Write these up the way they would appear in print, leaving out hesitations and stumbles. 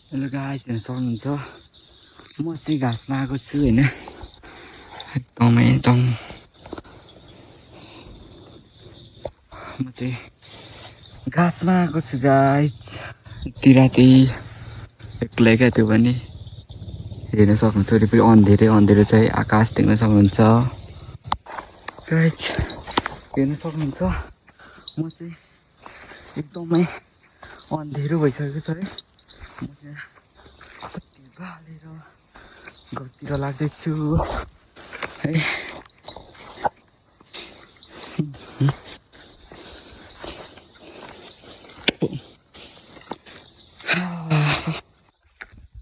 Hello guys, हेर्न सक्नुहुन्छ म चाहिँ घाँसमा आएको छु होइन। एकदमै म चाहिँ घाँसमा आएको छु गाइस। यति राति एक्लै क्या, त्यो पनि हेर्न सक्नुहुन्छ। वरिपरि अँधेरै अँधेरो छ है, आकाश देख्न सक्नुहुन्छ गाइस। हेर्न सक्नुहुन्छ म चाहिँ एकदमै अँधेरो भइसकेको छ है। म चाहिँ कति बालेर घरतिर लाग्दैछु है।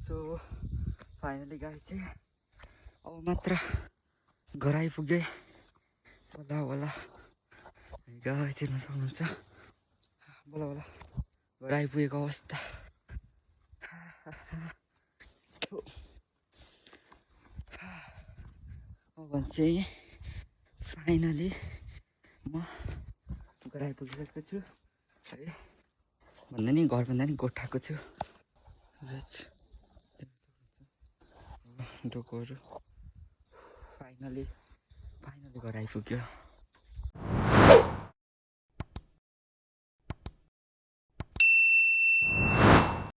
सो फाइनली गाइस चाहिँ अब मात्र घर आइपुगेँ। होला होला गाइस, हेर्न सक्नुहुन्छ बल्ल बल्ल घर आइपुगेको अवस्था। अब चाहिँ फाइनली म घर आइपुगिसकेको छु है। भन्दा नि घर भन्दा नि गोठाको छु। डोकोहरू फाइनली घर आइपुग्यो।